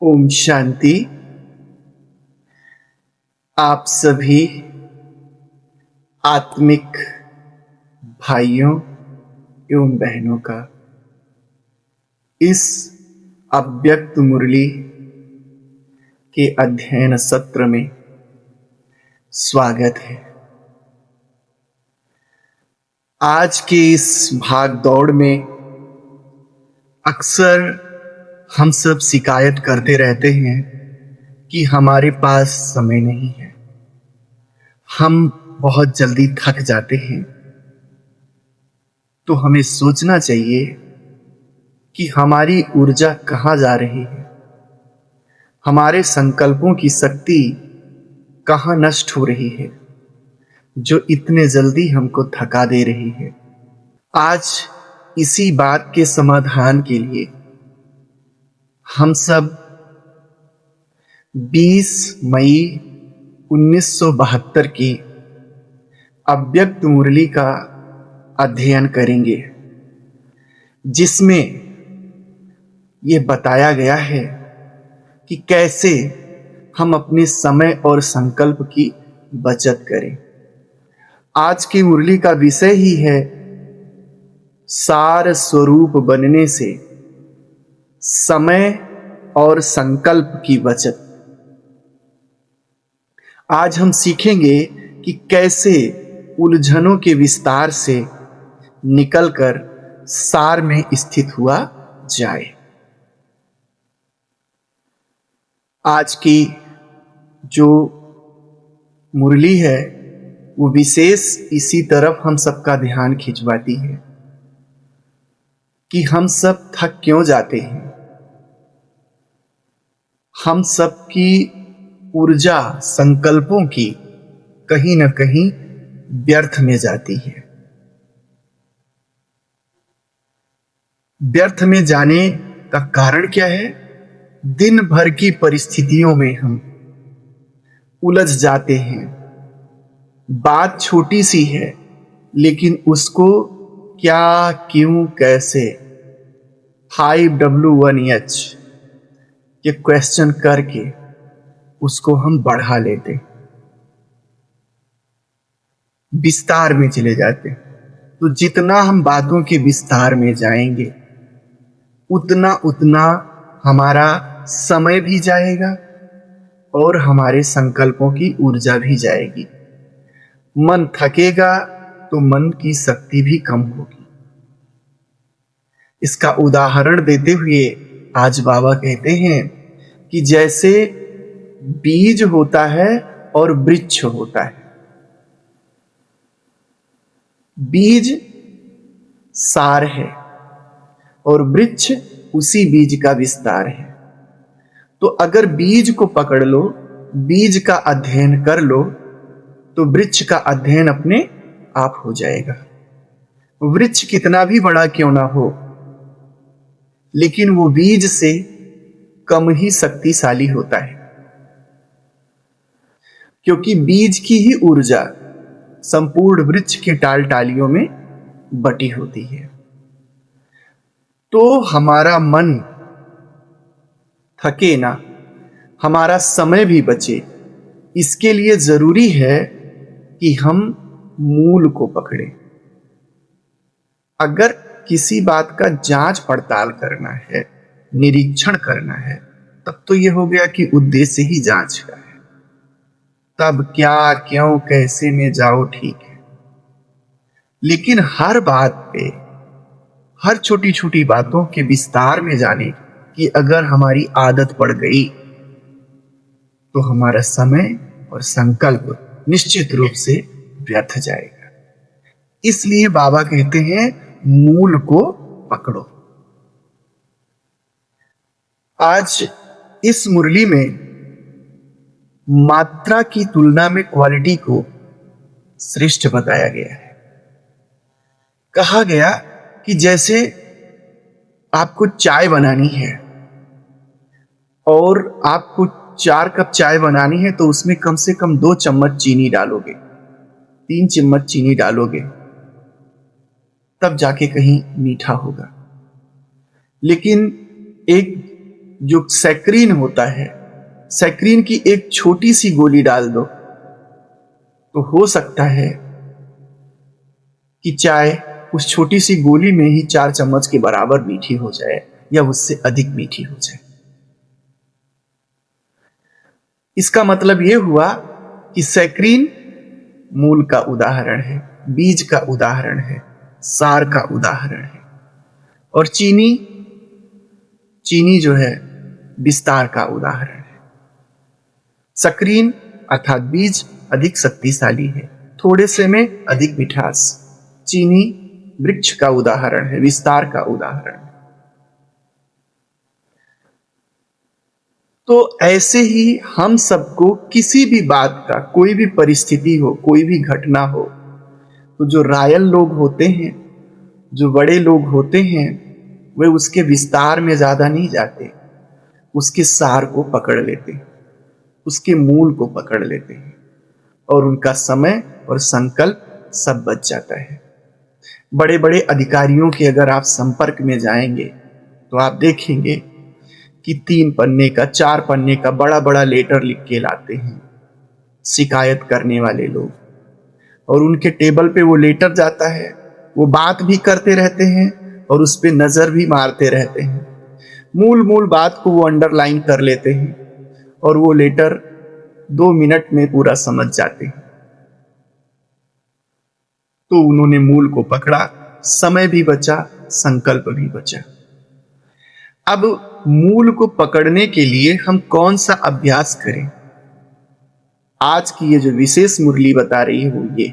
ओम शांति। आप सभी आत्मिक भाइयों एवं बहनों का इस अव्यक्त मुरली के अध्ययन सत्र में स्वागत है। आज के इस भाग दौड़ में अक्सर हम सब शिकायत करते रहते हैं कि हमारे पास समय नहीं है, हम बहुत जल्दी थक जाते हैं। तो हमें सोचना चाहिए कि हमारी ऊर्जा कहाँ जा रही है, हमारे संकल्पों की शक्ति कहाँ नष्ट हो रही है जो इतने जल्दी हमको थका दे रही है। आज इसी बात के समाधान के लिए हम सब 20 मई 1972 की अव्यक्त मुरली का अध्ययन करेंगे, जिसमें ये बताया गया है कि कैसे हम अपने समय और संकल्प की बचत करें। आज की मुरली का विषय ही है सार स्वरूप बनने से समय और संकल्प की बचत। आज हम सीखेंगे कि कैसे उलझनों के विस्तार से निकलकर सार में स्थित हुआ जाए। आज की जो मुरली है वो विशेष इसी तरफ हम सबका ध्यान खिंचवाती है कि हम सब थक क्यों जाते हैं। हम सबकी ऊर्जा संकल्पों की कहीं न कहीं व्यर्थ में जाती है। व्यर्थ में जाने का कारण क्या है? दिन भर की परिस्थितियों में हम उलझ जाते हैं। बात छोटी सी है, लेकिन उसको क्या, क्यों, कैसे 5W1H ये क्वेश्चन करके उसको हम बढ़ा लेते, विस्तार में चले जाते। तो जितना हम बातों के विस्तार में जाएंगे उतना उतना हमारा समय भी जाएगा और हमारे संकल्पों की ऊर्जा भी जाएगी। मन थकेगा तो मन की शक्ति भी कम होगी। इसका उदाहरण देते हुए आज बाबा कहते हैं कि जैसे बीज होता है और वृक्ष होता है। बीज सार है और वृक्ष उसी बीज का विस्तार है। तो अगर बीज को पकड़ लो, बीज का अध्ययन कर लो, तो वृक्ष का अध्ययन अपने आप हो जाएगा। वृक्ष कितना भी बड़ा क्यों ना हो, लेकिन वो बीज से कम ही शक्तिशाली होता है, क्योंकि बीज की ही ऊर्जा संपूर्ण वृक्ष के टाल टालियों में बटी होती है। तो हमारा मन थके ना, हमारा समय भी बचे, इसके लिए जरूरी है कि हम मूल को पकड़ें। अगर किसी बात का जांच पड़ताल करना है, निरीक्षण करना है, तब तो यह हो गया कि उद्देश्य ही जांच का है। तब क्या, क्यों, कैसे में जाओ, ठीक है। लेकिन हर बात पे, हर छोटी छोटी बातों के विस्तार में जाने की अगर हमारी आदत पड़ गई तो हमारा समय और संकल्प निश्चित रूप से व्यर्थ जाएगा। इसलिए बाबा कहते हैं मूल को पकड़ो। आज इस मुरली में मात्रा की तुलना में क्वालिटी को श्रेष्ठ बताया गया है। कहा गया कि जैसे आपको चाय बनानी है और आपको 4 कप चाय बनानी है, तो उसमें कम से कम 2 चम्मच चीनी डालोगे, 3 चम्मच चीनी डालोगे, तब जाके कहीं मीठा होगा। लेकिन एक जो सैक्रीन होता है, सैक्रीन की एक छोटी सी गोली डाल दो तो हो सकता है कि चाय उस छोटी सी गोली में ही 4 चम्मच के बराबर मीठी हो जाए या उससे अधिक मीठी हो जाए। इसका मतलब यह हुआ कि सैक्रीन मूल का उदाहरण है, बीज का उदाहरण है, सार का उदाहरण है, और चीनी जो है विस्तार का उदाहरण है। सक्रीन अर्थात बीज अधिक शक्तिशाली है, थोड़े से में अधिक मिठास। चीनी वृक्ष का उदाहरण है, विस्तार का उदाहरण है। तो ऐसे ही हम सबको किसी भी बात का, कोई भी परिस्थिति हो, कोई भी घटना हो, तो जो रायल लोग होते हैं, जो बड़े लोग होते हैं, वे उसके विस्तार में ज्यादा नहीं जाते, उसके सार को पकड़ लेते हैं, उसके मूल को पकड़ लेते हैं, और उनका समय और संकल्प सब बच जाता है। बड़े बड़े अधिकारियों के अगर आप संपर्क में जाएंगे तो आप देखेंगे कि 3 पन्ने का, 4 पन्ने का बड़ा बड़ा लेटर लिख के लाते हैं शिकायत करने वाले लोग, और उनके टेबल पे वो लेटर जाता है, वो बात भी करते रहते हैं और उस पे नजर भी मारते रहते हैं, मूल बात को वो अंडरलाइन कर लेते हैं और वो लेटर 2 मिनट में पूरा समझ जाते हैं। तो उन्होंने मूल को पकड़ा, समय भी बचा, संकल्प भी बचा। अब मूल को पकड़ने के लिए हम कौन सा अभ्यास करें? आज की ये जो विशेष मुरली बता रही है वो ये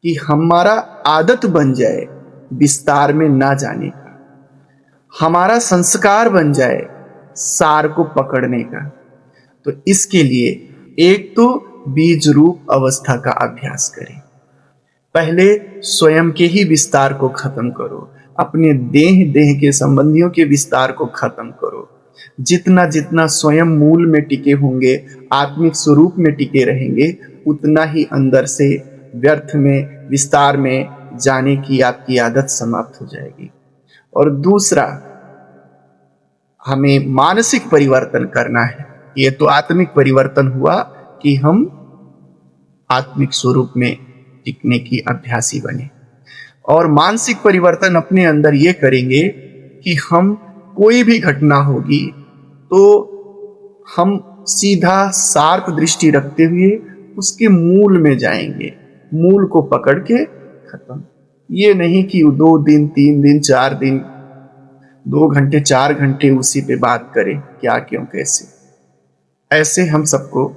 कि हमारा आदत बन जाए विस्तार में ना जाने का, हमारा संस्कार बन जाए सार को पकड़ने का। तो इसके लिए एक तो बीज रूप अवस्था का अभ्यास करें। पहले स्वयं के ही विस्तार को खत्म करो, अपने देह के संबंधियों के विस्तार को खत्म करो। जितना जितना स्वयं मूल में टिके होंगे, आत्मिक स्वरूप में टिके रहेंगे, उतना ही अंदर से व्यर्थ में, विस्तार में जाने की आपकी आदत समाप्त हो जाएगी। और दूसरा, हमें मानसिक परिवर्तन करना है। ये तो आत्मिक परिवर्तन हुआ कि हम आत्मिक स्वरूप में टिकने की अभ्यासी बने, और मानसिक परिवर्तन अपने अंदर ये करेंगे कि हम कोई भी घटना होगी तो हम सीधा शार्प दृष्टि रखते हुए उसके मूल में जाएंगे, मूल को पकड़ के खत्म। ये नहीं कि 2 दिन 3 दिन 4 दिन 2 घंटे 4 घंटे उसी पे बात करें, क्या क्यों कैसे। ऐसे हम सबको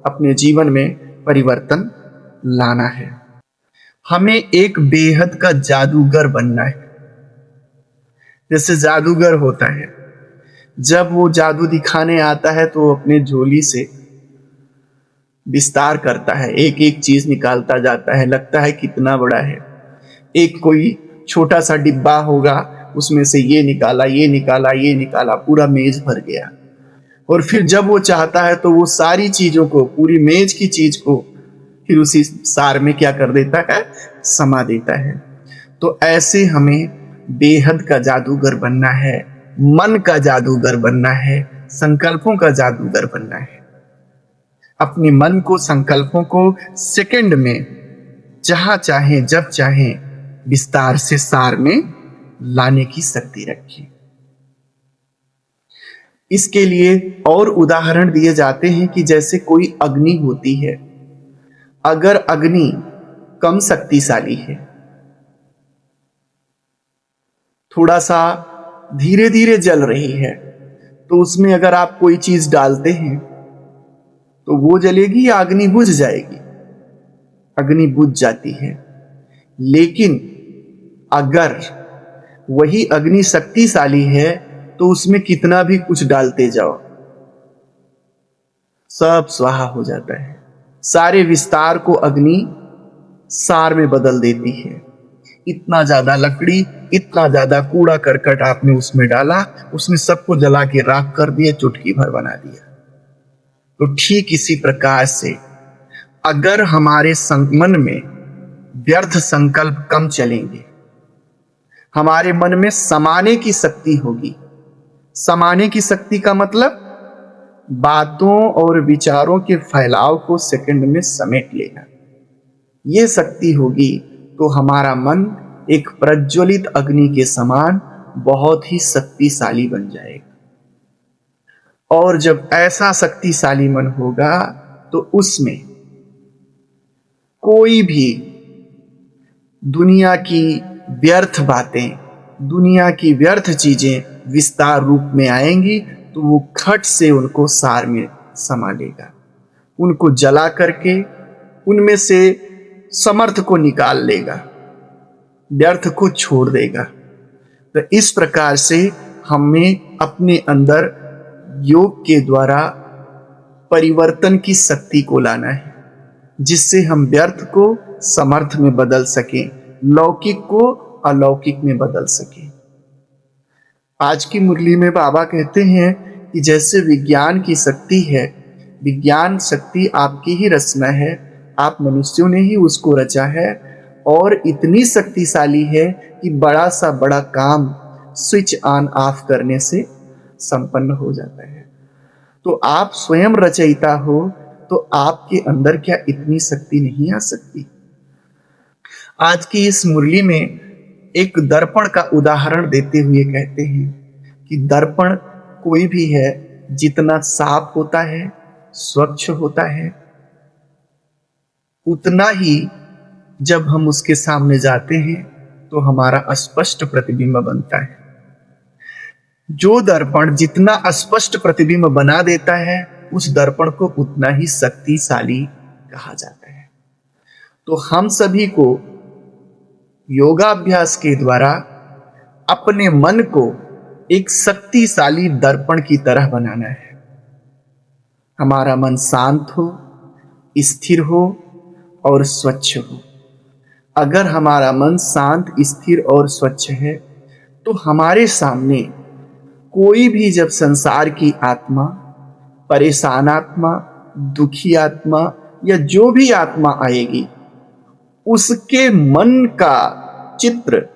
अपने जीवन में परिवर्तन लाना है। हमें एक बेहद का जादूगर बनना है। जैसे जादूगर होता है, जब वो जादू दिखाने आता है तो अपने झोली से विस्तार करता है, एक एक चीज निकालता जाता है, लगता है कितना बड़ा है। एक कोई छोटा सा डिब्बा होगा, उसमें से ये निकाला, ये निकाला, ये निकाला, पूरा मेज भर गया। और फिर जब वो चाहता है तो वो सारी चीजों को, पूरी मेज की चीज को फिर उसी सार में क्या कर देता है, समा देता है। तो ऐसे हमें बेहद का जादूगर बनना है, मन का जादूगर बनना है, संकल्पों का जादूगर बनना है। अपने मन को, संकल्पों को सेकंड में, जहां चाहे जब चाहे, विस्तार से सार में लाने की शक्ति रखें। इसके लिए और उदाहरण दिए जाते हैं कि जैसे कोई अग्नि होती है, अगर अग्नि कम शक्तिशाली है, थोड़ा सा धीरे धीरे जल रही है, तो उसमें अगर आप कोई चीज डालते हैं तो वो जलेगी या अग्नि बुझ जाएगी? अग्नि बुझ जाती है। लेकिन अगर वही अग्नि शक्तिशाली है तो उसमें कितना भी कुछ डालते जाओ, सब स्वाहा हो जाता है। सारे विस्तार को अग्नि सार में बदल देती है। इतना ज्यादा लकड़ी, इतना ज्यादा कूड़ा करकट आपने उसमें डाला, उसने सबको जला के राख कर दिया, चुटकी भर बना दिया। तो ठीक इसी प्रकार से अगर हमारे मन में व्यर्थ संकल्प कम चलेंगे, हमारे मन में समाने की शक्ति होगी, समाने की शक्ति का मतलब बातों और विचारों के फैलाव को सेकंड में समेट लेना। यह शक्ति होगी तो हमारा मन एक प्रज्वलित अग्नि के समान बहुत ही शक्तिशाली बन जाएगा। और जब ऐसा शक्तिशाली मन होगा तो उसमें कोई भी दुनिया की व्यर्थ बातें, दुनिया की व्यर्थ चीजें विस्तार रूप में आएंगी तो वो खट से उनको सार में समा लेगा, उनको जला करके उनमें से समर्थ को निकाल लेगा, व्यर्थ को छोड़ देगा। तो इस प्रकार से हमें अपने अंदर योग के द्वारा परिवर्तन की शक्ति को लाना है, जिससे हम व्यर्थ को समर्थ में बदल सकें, लौकिक को अलौकिक में बदल सकें। आज की मुरली में बाबा कहते हैं कि जैसे विज्ञान की शक्ति है, विज्ञान शक्ति आपकी ही रचना है, आप मनुष्यों ने ही उसको रचा है और इतनी शक्तिशाली है कि बड़ा सा बड़ा काम स्विच ऑन ऑफ करने से संपन्न हो जाता है। तो आप स्वयं रचयिता हो तो आपके अंदर क्या इतनी शक्ति नहीं आ सकती? आज की इस मुरली में एक दर्पण का उदाहरण देते हुए कहते हैं कि दर्पण कोई भी है, जितना साफ होता है, स्वच्छ होता है, उतना ही जब हम उसके सामने जाते हैं तो हमारा स्पष्ट प्रतिबिंब बनता है। जो दर्पण जितना स्पष्ट प्रतिबिंब बना देता है, उस दर्पण को उतना ही शक्तिशाली कहा जाता है। तो हम सभी को योगाभ्यास के द्वारा अपने मन को एक शक्तिशाली दर्पण की तरह बनाना है। हमारा मन शांत हो, स्थिर हो और स्वच्छ हो। अगर हमारा मन शांत, स्थिर और स्वच्छ है तो हमारे सामने कोई भी जब संसार की आत्मा, परेशान आत्मा, दुखी आत्मा या जो भी आत्मा आएगी, उसके मन का चित्र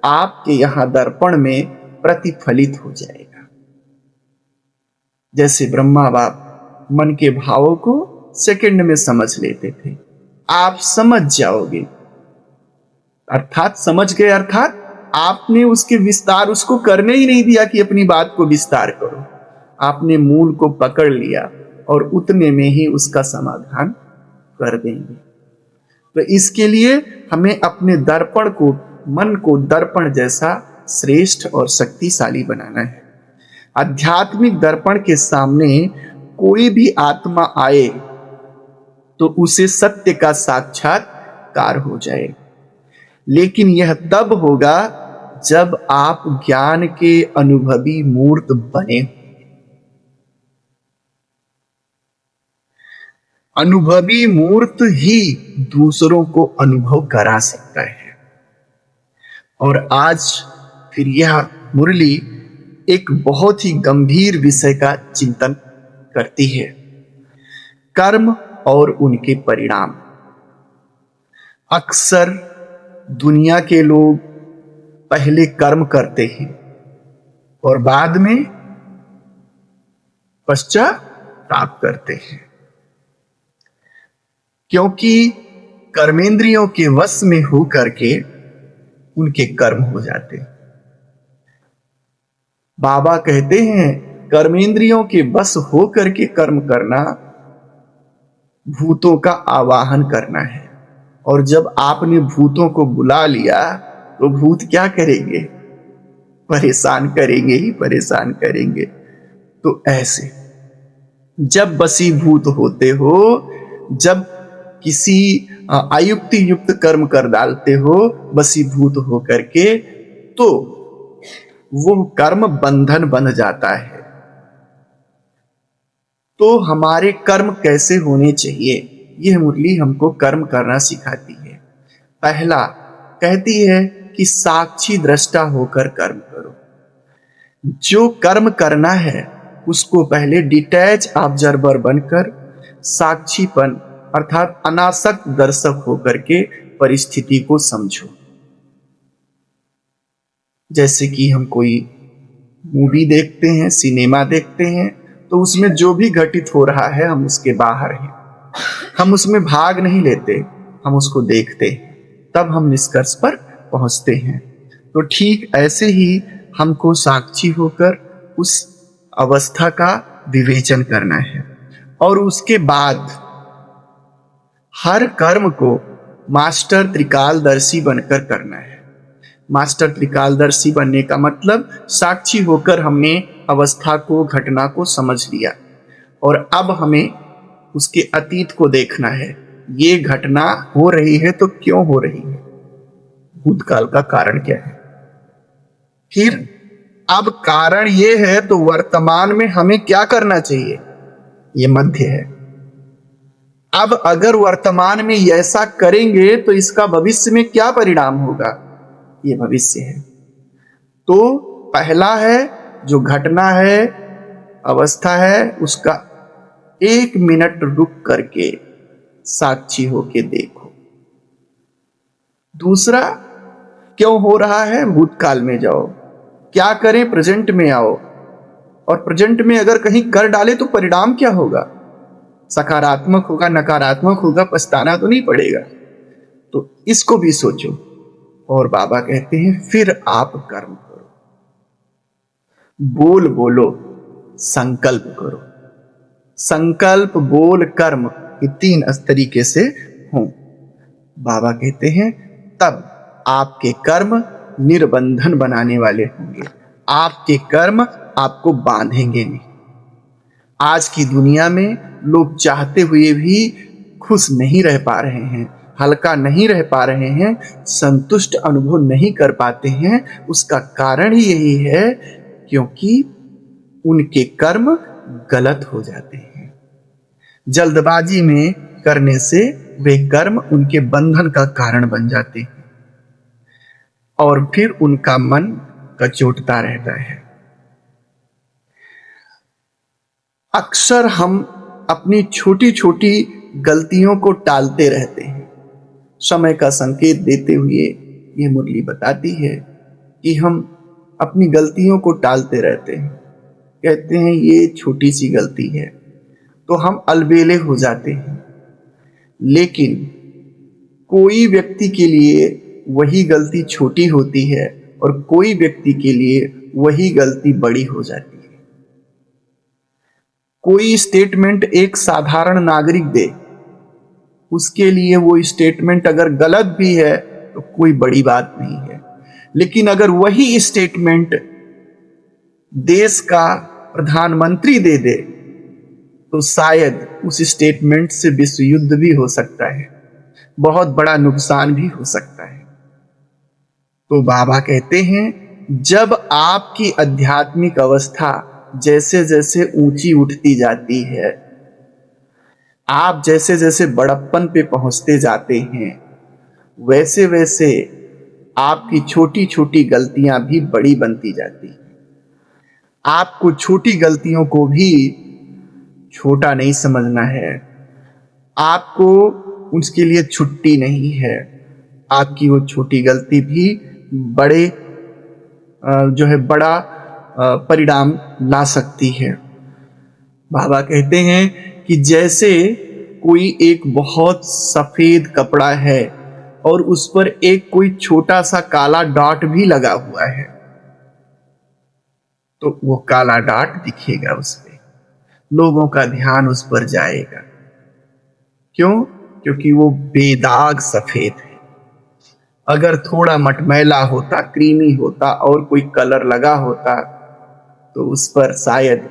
आपके यहां दर्पण में प्रतिफलित हो जाएगा। जैसे ब्रह्मा बाप मन के भावों को सेकंड में समझ लेते थे, आप समझ जाओगे, अर्थात समझ गए, अर्थात आपने उसके विस्तार उसको करने ही नहीं दिया कि अपनी बात को विस्तार करो। आपने मूल को पकड़ लिया और उतने में ही उसका समाधान कर देंगे। तो इसके लिए हमें अपने दर्पण को, मन को दर्पण जैसा श्रेष्ठ और शक्तिशाली बनाना है। आध्यात्मिक दर्पण के सामने कोई भी आत्मा आए तो उसे सत्य का साक्षात्कार हो जाए, लेकिन यह तब होगा जब आप ज्ञान के अनुभवी मूर्त बने। अनुभवी मूर्त ही दूसरों को अनुभव करा सकता है। और आज फिर यह मुरली एक बहुत ही गंभीर विषय का चिंतन करती है, कर्म और उनके परिणाम। अक्सर दुनिया के लोग पहले कर्म करते हैं और बाद में पश्चाताप करते हैं, क्योंकि कर्मेंद्रियों के वश में होकर के उनके कर्म हो जाते। बाबा कहते हैं कर्मेंद्रियों के वश होकर के कर्म करना भूतों का आवाहन करना है, और जब आपने भूतों को बुला लिया तो भूत क्या करेंगे? परेशान करेंगे ही परेशान करेंगे। तो ऐसे जब वशीभूत होते हो, जब किसी अयुक्ति युक्त कर्म कर डालते हो वशीभूत हो करके, तो वो कर्म बंधन बन जाता है। तो हमारे कर्म कैसे होने चाहिए, यह मुरली हमको कर्म करना सिखाती है। पहला कहती है कि साक्षी दृष्टा होकर कर्म करो। जो कर्म करना है उसको पहले डिटैच ऑब्जर्वर बनकर साक्षीपन अर्थात अनासक्त दर्शक होकर के परिस्थिति को समझो। जैसे कि हम कोई मूवी देखते हैं, सिनेमा देखते हैं, तो उसमें जो भी घटित हो रहा है हम उसके बाहर हैं। हम उसमें भाग नहीं लेते, हम उसको देखते हैं, तब हम निष्कर्ष पर पहुंचते हैं। तो ठीक ऐसे ही हमको साक्षी होकर उस अवस्था का विवेचन करना है और उसके बाद हर कर्म को मास्टर त्रिकालदर्शी बनकर करना है। मास्टर त्रिकालदर्शी बनने का मतलब साक्षी होकर हमने अवस्था को, घटना को समझ लिया और अब हमें उसके अतीत को देखना है। ये घटना हो रही है तो क्यों हो रही है, भूतकाल का कारण क्या है। फिर अब कारण ये है तो वर्तमान में हमें क्या करना चाहिए, ये मध्य है। अब अगर वर्तमान में ऐसा करेंगे तो इसका भविष्य में क्या परिणाम होगा, ये भविष्य है। तो पहला है जो घटना है, अवस्था है, उसका 1 मिनट रुक करके साक्षी होके देखो। दूसरा, क्यों हो रहा है, भूतकाल में जाओ, क्या करें, प्रेजेंट में आओ, और प्रेजेंट में अगर कहीं कर डाले तो परिणाम क्या होगा, सकारात्मक होगा, नकारात्मक होगा, पछताना तो नहीं पड़ेगा। तो इसको भी सोचो। और बाबा कहते हैं फिर आप कर्म करो, बोल बोलो, संकल्प करो। संकल्प, बोल, कर्म, ये 3 तरीके से हों। बाबा कहते हैं तब आपके कर्म निर्बंधन बनाने वाले होंगे, आपके कर्म आपको बांधेंगे नहीं। आज की दुनिया में लोग चाहते हुए भी खुश नहीं रह पा रहे हैं, हल्का नहीं रह पा रहे हैं, संतुष्ट अनुभव नहीं कर पाते हैं। उसका कारण ही यही है क्योंकि उनके कर्म गलत हो जाते हैं। जल्दबाजी में करने से वे कर्म उनके बंधन का कारण बन जाते हैं और फिर उनका मन कचोटता रहता है। अक्सर हम अपनी छोटी छोटी गलतियों को टालते रहते हैं। समय का संकेत देते हुए ये मुरली बताती है कि हम अपनी गलतियों को टालते रहते हैं, कहते हैं ये छोटी सी गलती है, तो हम अलबेले हो जाते हैं। लेकिन कोई व्यक्ति के लिए वही गलती छोटी होती है और कोई व्यक्ति के लिए वही गलती बड़ी हो जाती है। कोई स्टेटमेंट एक साधारण नागरिक दे, उसके लिए वो स्टेटमेंट अगर गलत भी है तो कोई बड़ी बात नहीं है। लेकिन अगर वही स्टेटमेंट देश का प्रधानमंत्री दे दे तो शायद उस स्टेटमेंट से विश्व युद्ध भी हो सकता है, बहुत बड़ा नुकसान भी हो सकता है। तो बाबा कहते हैं जब आपकी आध्यात्मिक अवस्था जैसे जैसे ऊंची उठती जाती है, आप जैसे जैसे बड़प्पन पे पहुंचते जाते हैं, वैसे वैसे आपकी छोटी छोटी गलतियां भी बड़ी बनती जाती हैं। आपको छोटी गलतियों को भी छोटा नहीं समझना है, आपको उसके लिए छुट्टी नहीं है। आपकी वो छोटी गलती भी बड़े बड़ा परिणाम ला सकती है। बाबा कहते हैं कि जैसे कोई एक बहुत सफेद कपड़ा है और उस पर एक कोई छोटा सा काला डॉट भी लगा हुआ है, तो वो काला डॉट दिखेगा, उस पे लोगों का ध्यान उस पर जाएगा। क्यों? क्योंकि वो बेदाग सफेद है। अगर थोड़ा मटमैला होता, क्रीमी होता और कोई कलर लगा होता तो उस पर शायद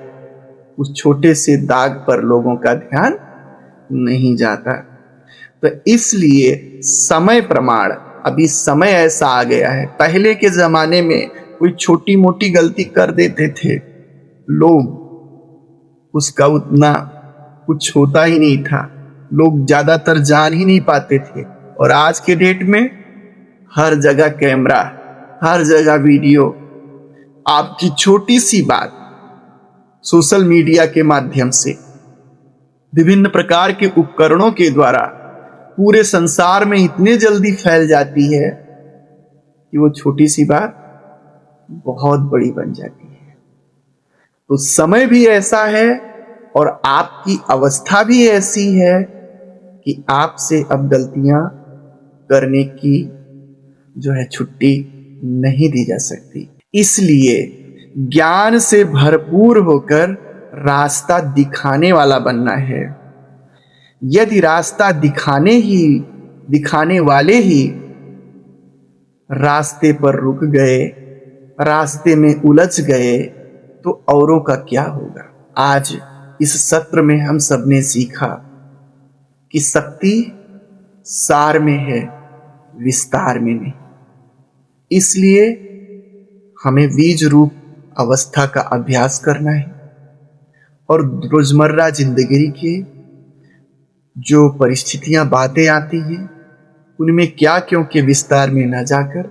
उस छोटे से दाग पर लोगों का ध्यान नहीं जाता। तो इसलिए समय प्रमाण, अभी समय ऐसा आ गया है। पहले के जमाने में कोई छोटी मोटी गलती कर देते थे, लोग उसका उतना कुछ होता ही नहीं था, लोग ज्यादातर जान ही नहीं पाते थे। और आज के डेट में हर जगह कैमरा, हर जगह वीडियो, आपकी छोटी सी बात सोशल मीडिया के माध्यम से, विभिन्न प्रकार के उपकरणों के द्वारा पूरे संसार में इतने जल्दी फैल जाती है कि वो छोटी सी बात बहुत बड़ी बन जाती है। तो समय भी ऐसा है और आपकी अवस्था भी ऐसी है कि आपसे अब गलतियां करने की जो है छुट्टी नहीं दी जा सकती। इसलिए ज्ञान से भरपूर होकर रास्ता दिखाने वाला बनना है। यदि रास्ता दिखाने वाले ही रास्ते पर रुक गए, रास्ते में उलझ गए, तो औरों का क्या होगा। आज इस सत्र में हम सबने सीखा कि शक्ति सार में है, विस्तार में नहीं। इसलिए हमें बीज रूप अवस्था का अभ्यास करना है और रोजमर्रा जिंदगी के जो परिस्थितियां बातें आती हैं उनमें क्या क्यों के विस्तार में न जाकर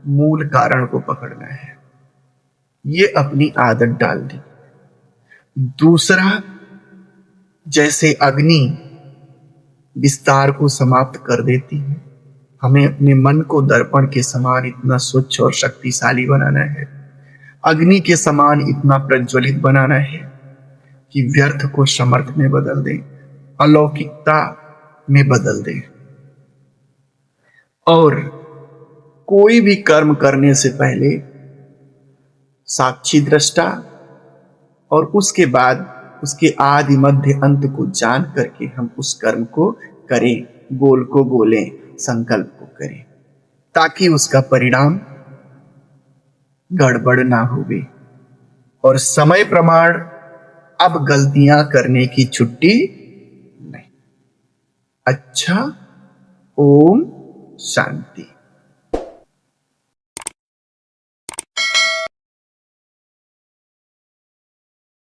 मूल कारण को पकड़ना है। ये अपनी आदत डाल दी। दूसरा, जैसे अग्नि विस्तार को समाप्त कर देती है, हमें अपने मन को दर्पण के समान इतना स्वच्छ और शक्तिशाली बनाना है, अग्नि के समान इतना प्रज्वलित बनाना है कि व्यर्थ को समर्थ में बदल दे, अलौकिकता में बदल दे। और कोई भी कर्म करने से पहले साक्षी दृष्टा और उसके बाद उसके आदि मध्य अंत को जान करके हम उस कर्म को करें, गोल को बोलें, संकल्प को करें, ताकि उसका परिणाम गड़बड़ ना होवे। और समय प्रमाण अब गलतियां करने की छुट्टी नहीं। अच्छा, ओम शांति।